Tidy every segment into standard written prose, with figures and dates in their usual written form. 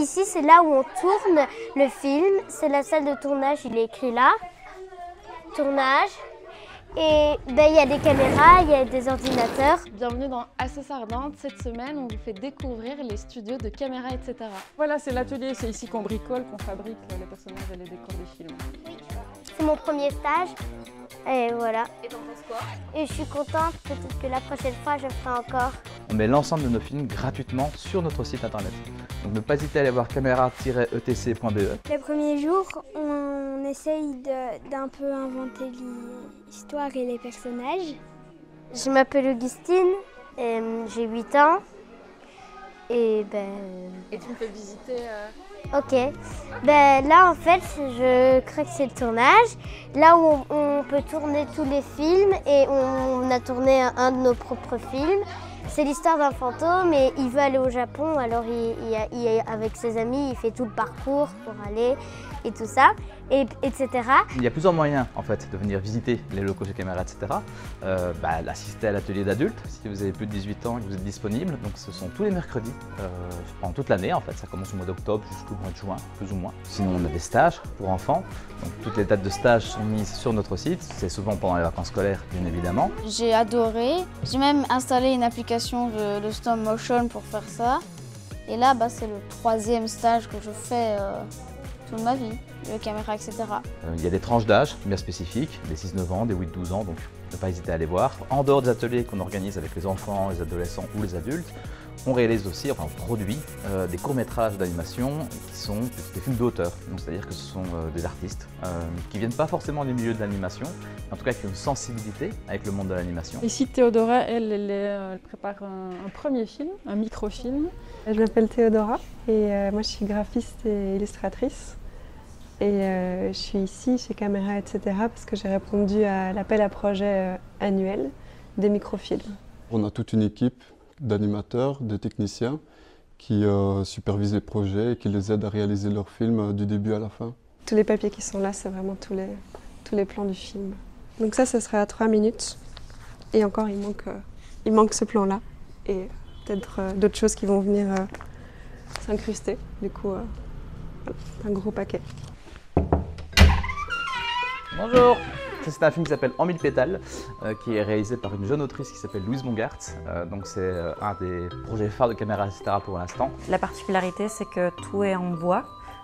ici, c'est là où on tourne le film. C'est la salle de tournage, il est écrit là. Tournage. Et il y a des caméras, il y a des ordinateurs. Bienvenue dans Assos Ardente. Cette semaine, on vous fait découvrir les studios de caméra, etc. Voilà, c'est l'atelier, c'est ici qu'on bricole, qu'on fabrique les personnages et les décors des films. C'est mon premier stage. Et voilà. Et t'en penses quoi? Et je suis contente, peut-être que la prochaine fois, je ferai encore. On met l'ensemble de nos films gratuitement sur notre site internet. Donc ne pas hésiter à aller voir caméra-etc.be. Les premiers jours, on essaye d'un peu inventer l'histoire et les personnages. Je m'appelle Augustine, j'ai 8 ans. Et tu me fais visiter Ok. Là, en fait, je crois que c'est le tournage. Là où on peut tourner tous les films et on a tourné un de nos propres films. C'est l'histoire d'un fantôme et il veut aller au Japon, alors avec ses amis, il fait tout le parcours pour aller et tout ça, etc. Il y a plusieurs moyens en fait de venir visiter les locaux chez Caméra, etc. L'assister à l'atelier d'adultes, si vous avez plus de 18 ans et que vous êtes disponible. Donc ce sont tous les mercredis, pendant toute l'année en fait. Ça commence au mois d'octobre jusqu'au mois de juin, plus ou moins. Sinon on a des stages pour enfants. Donc toutes les dates de stage sont mises sur notre site. C'est souvent pendant les vacances scolaires, bien évidemment. J'ai adoré. J'ai même installé une application de stop motion pour faire ça. Et là, c'est le 3e stage que je fais toute ma vie, de caméra, etc. Il y a des tranches d'âge bien spécifiques, des 6-9 ans, des 8-12 ans, donc ne pas hésiter à aller voir. En dehors des ateliers qu'on organise avec les enfants, les adolescents ou les adultes, on réalise aussi, enfin on produit des courts-métrages d'animation qui sont des films d'auteur. C'est-à-dire que ce sont des artistes qui ne viennent pas forcément du milieu de l'animation, en tout cas qui ont une sensibilité avec le monde de l'animation. Ici, Théodora, elle prépare un premier film, un microfilm. Je m'appelle Théodora et moi je suis graphiste et illustratrice. Et je suis ici chez Caméra, etc. parce que j'ai répondu à l'appel à projet annuel des microfilms. On a toute une équipe d'animateurs, de techniciens qui supervisent les projets et qui les aident à réaliser leurs films du début à la fin. Tous les papiers qui sont là, c'est vraiment tous les plans du film. Donc ça, ce sera à 3 minutes. Et encore, il manque ce plan-là. Et peut-être d'autres choses qui vont venir s'incruster. Du coup, voilà, un gros paquet. Bonjour! C'est un film qui s'appelle En mille pétales, qui est réalisé par une jeune autrice qui s'appelle Louise Mongart. Donc c'est un des projets phares de Caméra, etc. pour l'instant. La particularité, c'est que tout est en bois,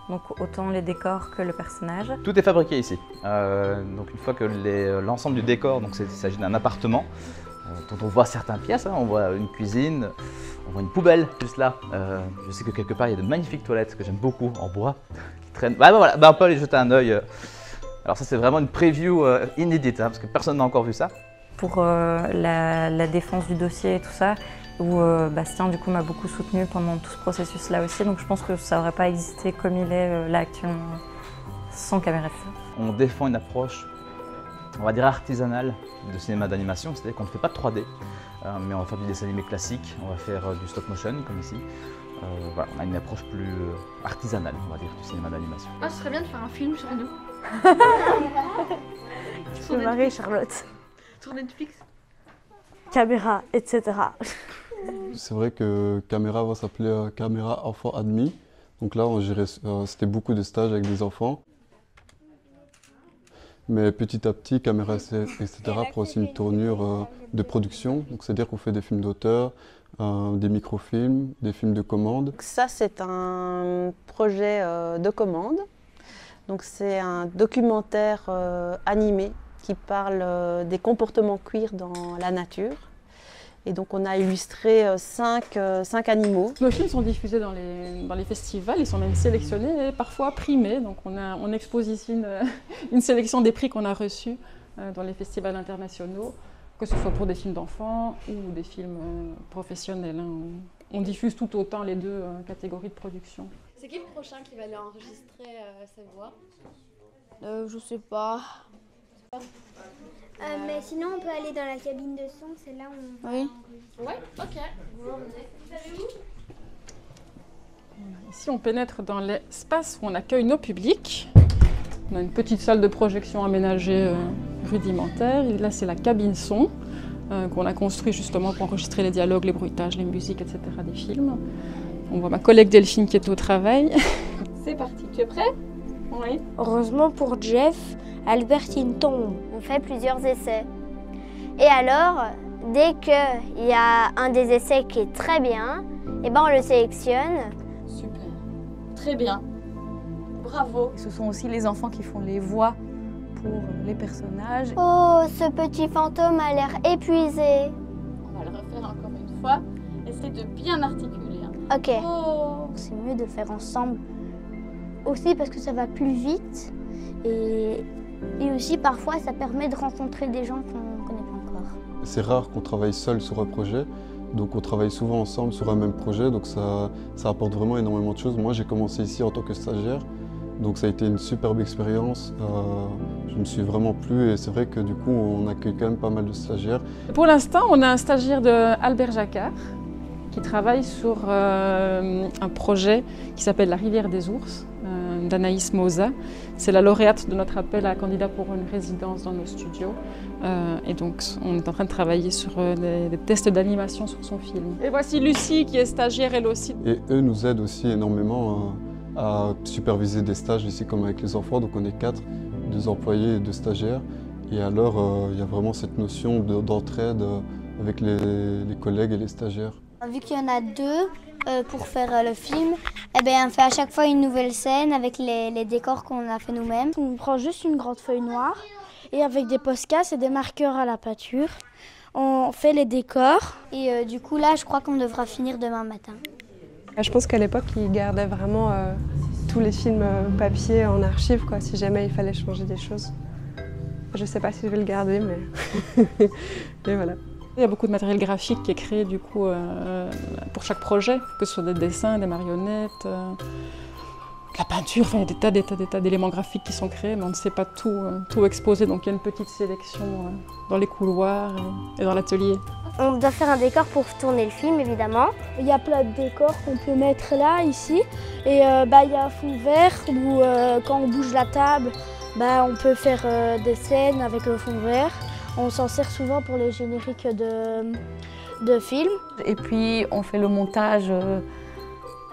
donc autant les décors que le personnage. Tout est fabriqué ici. Donc une fois que l'ensemble du décor, donc il s'agit d'un appartement, dont on voit certaines pièces, on voit une cuisine, on voit une poubelle juste là. Je sais que quelque part il y a de magnifiques toilettes que j'aime beaucoup en bois qui traînent. Voilà, on peut aller jeter un œil. Alors ça c'est vraiment une preview inédite parce que personne n'a encore vu ça. Pour la défense du dossier et tout ça, où Bastien du coup m'a beaucoup soutenu pendant tout ce processus là aussi, donc je pense que ça n'aurait pas existé comme il est là actuellement sans Caméra. On défend une approche, on va dire artisanale de cinéma d'animation, c'est-à-dire qu'on ne fait pas de 3D, mais on va faire du dessin animé classique, on va faire du stop motion comme ici. Voilà, on a une approche plus artisanale, on va dire, du cinéma d'animation. Ah, ce serait bien de faire un film sur nous. Tu peux marrer, Charlotte. Sur Netflix. Caméra, etc. C'est vrai que Caméra va s'appeler Caméra Enfant Admis. Donc là, c'était beaucoup de stages avec des enfants. Mais petit à petit, Caméra, etc. prend aussi une tournure de production. Donc c'est-à-dire qu'on fait des films d'auteur, des microfilms, des films de commande. Ça, c'est un projet de commande. Donc c'est un documentaire animé qui parle des comportements queer dans la nature. Et donc on a illustré 5 animaux. Nos films sont diffusés dans les festivals, ils sont même sélectionnés et parfois primés. Donc on expose ici une sélection des prix qu'on a reçus dans les festivals internationaux, que ce soit pour des films d'enfants ou des films professionnels. On diffuse tout autant les deux catégories de production. C'est qui le prochain qui va aller enregistrer sa voix? Je sais pas. Mais sinon, on peut aller dans la cabine de son, c'est là où on... Oui. Ouais, ok. Vous allez où? Ici, on pénètre dans l'espace où on accueille nos publics. On a une petite salle de projection aménagée rudimentaire. Et là, c'est la cabine son qu'on a construite justement pour enregistrer les dialogues, les bruitages, les musiques, etc. des films. On voit ma collègue Delphine qui est au travail. C'est parti, tu es prêt? Oui. Heureusement pour Jeff, Albertine tombe. On fait plusieurs essais. Et alors, dès qu'il y a un des essais qui est très bien, et ben on le sélectionne. Super, très bien. Bravo. Ce sont aussi les enfants qui font les voix pour les personnages. Oh, ce petit fantôme a l'air épuisé. On va le refaire encore une fois. Essaye de bien articuler. Ok. Oh. C'est mieux de faire ensemble. Aussi parce que ça va plus vite et aussi parfois ça permet de rencontrer des gens qu'on ne connaît pas encore. C'est rare qu'on travaille seul sur un projet, donc on travaille souvent ensemble sur un même projet, donc ça apporte vraiment énormément de choses. Moi j'ai commencé ici en tant que stagiaire, donc ça a été une superbe expérience. Je me suis vraiment plu et c'est vrai que du coup on accueille quand même pas mal de stagiaires. Pour l'instant, on a un stagiaire de Albert Jacquard qui travaille sur un projet qui s'appelle La rivière des ours, d'Anaïs Moza. C'est la lauréate de notre appel à candidats pour une résidence dans nos studios. Et donc, on est en train de travailler sur des tests d'animation sur son film. Et voici Lucie qui est stagiaire elle aussi. Et eux nous aident aussi énormément à superviser des stages ici comme avec les enfants. Donc on est 4, 2 employés et 2 stagiaires. Et alors, il y a vraiment cette notion d'entraide avec les collègues et les stagiaires. Vu qu'il y en a 2 pour faire le film, eh bien, on fait à chaque fois une nouvelle scène avec les décors qu'on a fait nous-mêmes. On prend juste une grande feuille noire et avec des post-cases et des marqueurs à la peinture, on fait les décors. Et du coup là, je crois qu'on devra finir demain matin. Je pense qu'à l'époque, ils gardaient vraiment tous les films papier en archive, quoi, si jamais il fallait changer des choses. Je ne sais pas si je vais le garder, mais et voilà. Il y a beaucoup de matériel graphique qui est créé du coup pour chaque projet, que ce soit des dessins, des marionnettes, de la peinture, enfin, il y a des tas d'éléments graphiques qui sont créés, mais on ne sait pas tout exposer, donc il y a une petite sélection dans les couloirs et dans l'atelier. On doit faire un décor pour tourner le film, évidemment. Il y a plein de décors qu'on peut mettre là, ici. Et il y a un fond vert où quand on bouge la table, on peut faire des scènes avec le fond vert. On s'en sert souvent pour les génériques de films. Et puis on fait le montage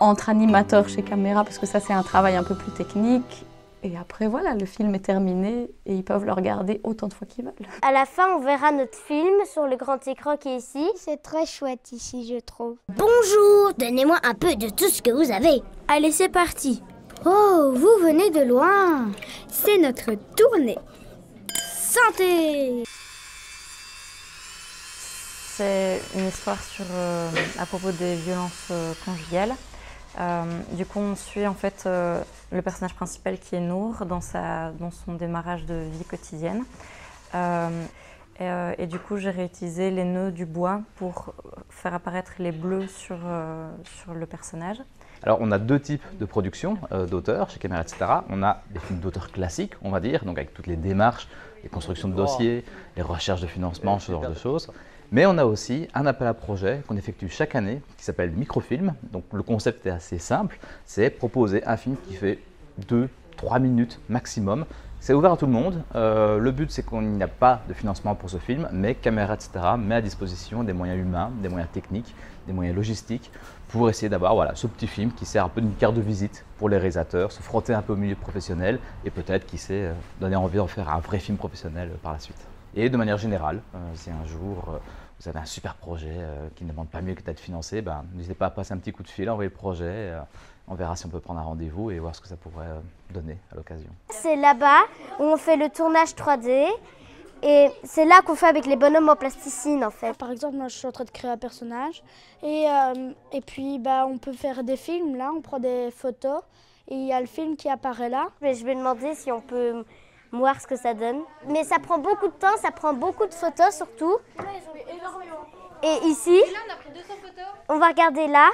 entre animateurs chez Caméra parce que ça c'est un travail un peu plus technique. Et après voilà, le film est terminé et ils peuvent le regarder autant de fois qu'ils veulent. À la fin, on verra notre film sur le grand écran qui est ici. C'est très chouette ici, je trouve. Bonjour, donnez-moi un peu de tout ce que vous avez. Allez, c'est parti. Oh, vous venez de loin. C'est notre tournée. Santé! C'est une histoire à propos des violences conjugales. Du coup, on suit en fait le personnage principal qui est Nour dans son démarrage de vie quotidienne. Et du coup, j'ai réutilisé les nœuds du bois pour faire apparaître les bleus sur le personnage. Alors, on a 2 types de production d'auteurs chez Caméra, etc. On a des films d'auteurs classiques, on va dire, donc avec toutes les démarches, les constructions de dossiers, les recherches de financement, ce genre de choses. Mais on a aussi un appel à projet qu'on effectue chaque année qui s'appelle Microfilm. Donc le concept est assez simple, c'est proposer un film qui fait 2-3 minutes maximum. C'est ouvert à tout le monde. Le but c'est qu'il n'y a pas de financement pour ce film, mais Caméra, etc. met à disposition des moyens humains, des moyens techniques, des moyens logistiques pour essayer d'avoir ce petit film qui sert un peu d'une carte de visite pour les réalisateurs, se frotter un peu au milieu professionnel et peut-être, qui sait, donner envie d'en faire un vrai film professionnel par la suite. Et de manière générale, si un jour vous avez un super projet qui ne demande pas mieux que d'être financé, n'hésitez pas à passer un petit coup de fil, envoyer le projet. On verra si on peut prendre un rendez-vous et voir ce que ça pourrait donner à l'occasion. C'est là-bas où on fait le tournage 3D. Et c'est là qu'on fait avec les bonhommes en plasticine en fait. Par exemple, moi je suis en train de créer un personnage. Et puis on peut faire des films là, on prend des photos. Et il y a le film qui apparaît là. Mais je vais demander si on peut voir ce que ça donne. Mais ça prend beaucoup de temps, ça prend beaucoup de photos surtout. Et ici, on va regarder là.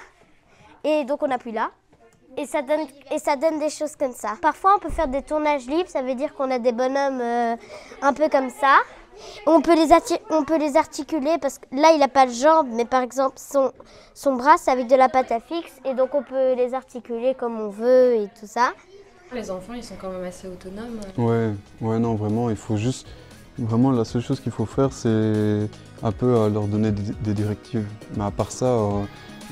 Et donc on appuie là. Et ça donne des choses comme ça. Parfois, on peut faire des tournages libres, ça veut dire qu'on a des bonhommes un peu comme ça. On peut les articuler parce que là, il n'a pas de jambes, mais par exemple, son bras, c'est avec de la pâte à fixe. Et donc, on peut les articuler comme on veut et tout ça. Les enfants, ils sont quand même assez autonomes. Ouais, non, vraiment, il faut juste... Vraiment, la seule chose qu'il faut faire, c'est un peu leur donner des directives. Mais à part ça...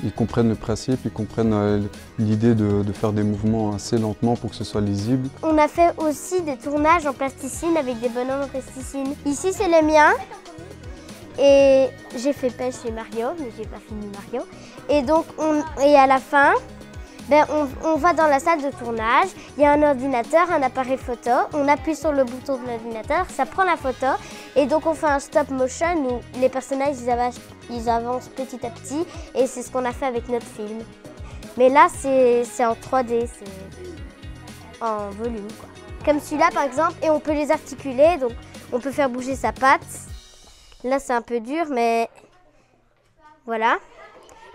ils comprennent le principe, ils comprennent l'idée de faire des mouvements assez lentement pour que ce soit lisible. On a fait aussi des tournages en plasticine avec des bonhommes en plasticine. Ici, c'est les miens. Et j'ai fait pêche chez Mario, mais j'ai pas fini Mario. Et donc, à la fin, on va dans la salle de tournage. Il y a un ordinateur, un appareil photo. On appuie sur le bouton de l'ordinateur, ça prend la photo. Et donc, on fait un stop motion où les personnages ils avancent petit à petit. Et c'est ce qu'on a fait avec notre film. Mais là, c'est en 3D, c'est en volume, quoi. Comme celui-là, par exemple, et on peut les articuler. Donc, on peut faire bouger sa patte. Là, c'est un peu dur, mais voilà.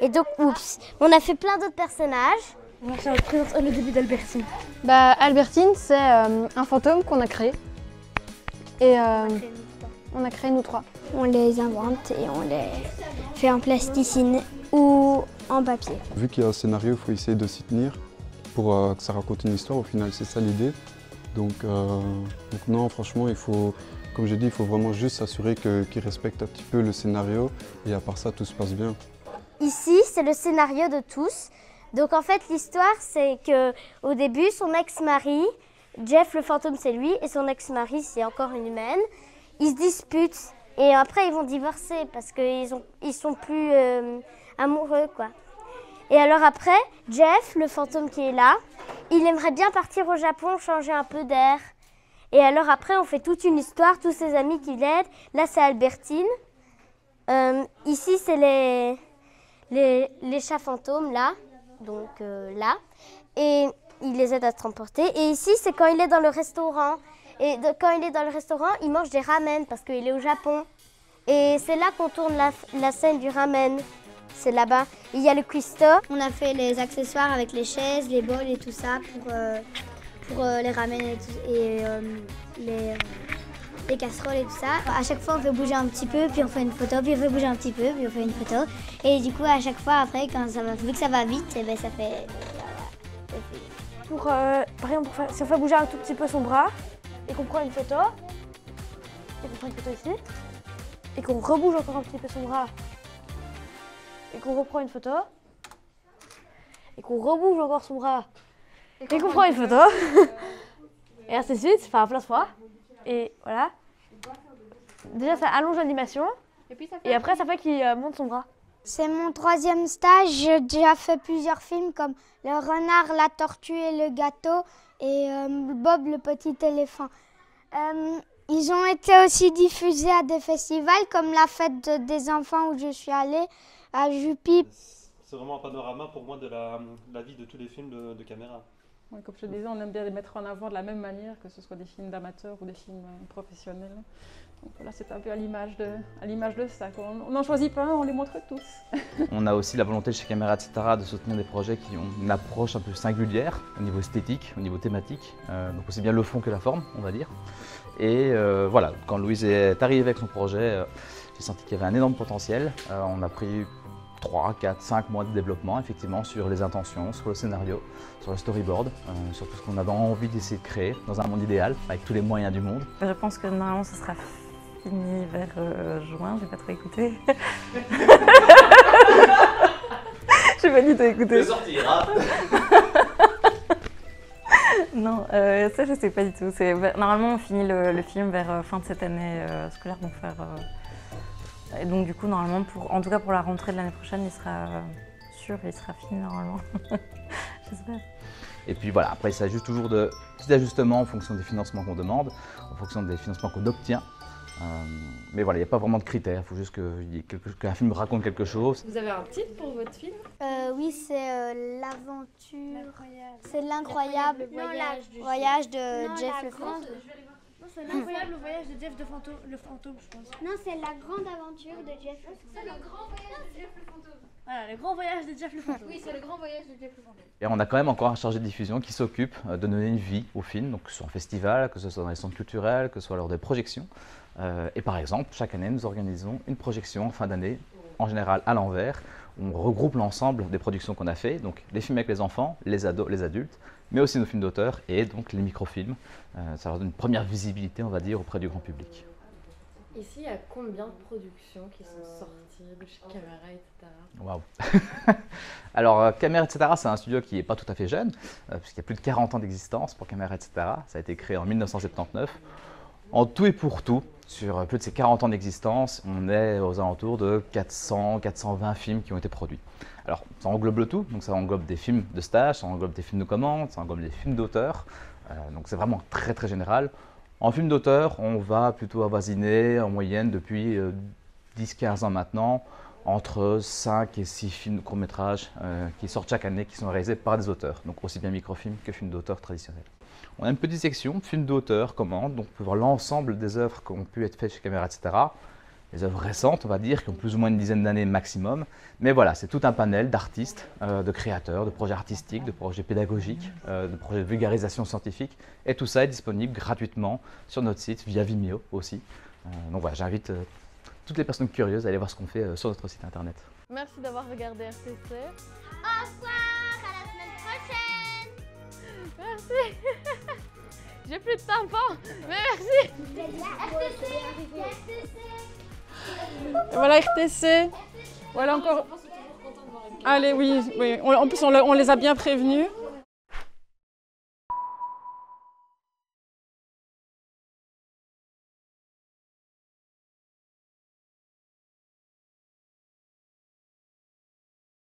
Et donc, oups, on a fait plein d'autres personnages. On va présenter le début d'Albertine. Albertine, c'est un fantôme qu'on a créé. Et on a créé nous trois. On les invente et on les fait en plasticine ou en papier. Vu qu'il y a un scénario, il faut essayer de s'y tenir pour que ça raconte une histoire. Au final, c'est ça l'idée. Donc non, franchement, il faut... Comme j'ai dit, il faut vraiment juste s'assurer qu'ils respectent un petit peu le scénario et à part ça, tout se passe bien. Ici, c'est le scénario de tous. Donc en fait, l'histoire, c'est qu'au début, son ex-mari, Jeff le fantôme, c'est lui, et son ex-mari, c'est encore une humaine, ils se disputent. Et après, ils vont divorcer parce qu'ils sont plus amoureux, quoi. Et alors après, Jeff, le fantôme qui est là, il aimerait bien partir au Japon, changer un peu d'air. Et alors après, on fait toute une histoire, tous ses amis qui l'aident. Là, c'est Albertine. Ici, c'est les chats fantômes, là. Donc là. Et il les aide à se transporter. Et ici, c'est quand il est dans le restaurant. Et quand il est dans le restaurant, il mange des ramen parce qu'il est au Japon. Et c'est là qu'on tourne la scène du ramen. C'est là-bas. Il y a le cuistot. On a fait les accessoires avec les chaises, les bols et tout ça pour les ramen et les casseroles et tout ça. À chaque fois, on fait bouger un petit peu, puis on fait une photo, puis on fait bouger un petit peu, puis on fait une photo. Et du coup, à chaque fois, après, vu que ça va vite, et ça fait... Par exemple, si on fait bouger un tout petit peu son bras, et qu'on prend une photo, ici, et qu'on rebouge encore un petit peu son bras, et qu'on reprend une photo, et qu'on rebouge encore son bras, et qu'on prend une photo, et ainsi de suite, enfin plein de fois, et voilà. Déjà ça allonge l'animation, et après ça fait qu'il monte son bras. C'est mon 3e stage, j'ai déjà fait plusieurs films comme Le renard, la tortue et le gâteau, et Bob le petit éléphant. Ils ont été aussi diffusés à des festivals comme la fête des enfants où je suis allée, à Jupy. C'est vraiment un panorama pour moi de la vie de tous les films de caméra. Oui, comme je te disais, on aime bien les mettre en avant de la même manière, que ce soit des films d'amateurs ou des films professionnels. Donc voilà, c'est un peu à l'image de ça. On n'en choisit pas un, on les montre tous. On a aussi la volonté chez Caméra, etc. de soutenir des projets qui ont une approche un peu singulière au niveau esthétique, au niveau thématique. Donc aussi bien le fond que la forme, on va dire. Et voilà, quand Louise est arrivée avec son projet, j'ai senti qu'il y avait un énorme potentiel. On a pris 3, 4, 5 mois de développement, effectivement, sur les intentions, sur le scénario, sur le storyboard, sur tout ce qu'on avait envie d'essayer de créer dans un monde idéal, avec tous les moyens du monde. Je pense que normalement, ce sera fini vers juin, j'ai pas trop écouté. J'ai pas du tout écouté. Le sortira. Non, ça je sais pas du tout. Normalement, on finit le film vers fin de cette année scolaire, donc et donc du coup, normalement, en tout cas pour la rentrée de l'année prochaine, il sera fini normalement. J'espère. Et puis voilà, après il s'agit toujours de petits ajustements en fonction des financements qu'on demande, en fonction des financements qu'on obtient. Mais voilà, il n'y a pas vraiment de critères, il faut juste qu'un film raconte quelque chose. Vous avez un titre pour votre film? Oui, c'est l'aventure. C'est l'incroyable voyage de Jeff le fantôme. Non, c'est l'incroyable voyage de Jeff le fantôme, je pense. Non, c'est la grande aventure de Jeff le fantôme. C'est le grand voyage de Jeff le fantôme. Voilà, le grand voyage de Jeff le fantôme. Oui, c'est le grand voyage de Jeff le fantôme. Et on a quand même encore un chargé de diffusion qui s'occupe de donner une vie au film, donc que ce soit en festival, que ce soit dans les centres culturels, que ce soit lors des projections. Et par exemple, chaque année, nous organisons une projection en fin d'année, en général à l'envers. On regroupe l'ensemble des productions qu'on a fait, donc les films avec les enfants, les ados, les adultes, mais aussi nos films d'auteur et donc les microfilms. Ça leur donne une première visibilité, on va dire, auprès du grand public. Ici, il y a combien de productions qui sont sorties de chez Caméra, etc. Waouh. Alors, Caméra, etc., c'est un studio qui n'est pas tout à fait jeune, puisqu'il y a plus de 40 ans d'existence pour Caméra, etc. Ça a été créé en 1979. En tout et pour tout, sur plus de ces 40 ans d'existence, on est aux alentours de 400-420 films qui ont été produits. Alors, ça englobe le tout, donc ça englobe des films de stage, ça englobe des films de commande, ça englobe des films d'auteur, donc c'est vraiment très très général. En film d'auteur, on va plutôt avoisiner en moyenne depuis 10-15 ans maintenant, entre 5 et 6 films de court-métrage qui sortent chaque année, qui sont réalisés par des auteurs, donc aussi bien microfilms que films d'auteur traditionnels. On a une petite section films d'auteur, commande, donc on peut voir l'ensemble des œuvres qui ont pu être faites chez Caméra, etc. Les œuvres récentes, on va dire, qui ont plus ou moins une dizaine d'années maximum. Mais voilà, c'est tout un panel d'artistes, de créateurs, de projets artistiques, de projets pédagogiques, de projets de vulgarisation scientifique. Et tout ça est disponible gratuitement sur notre site, via Vimeo aussi. Donc voilà, j'invite toutes les personnes curieuses à aller voir ce qu'on fait sur notre site internet. Merci d'avoir regardé RCC. Au revoir, à la semaine prochaine. Merci. J'ai plus de tampons, mais merci. Et voilà RTC. Voilà encore. Allez, oui. En plus, on les a bien prévenus.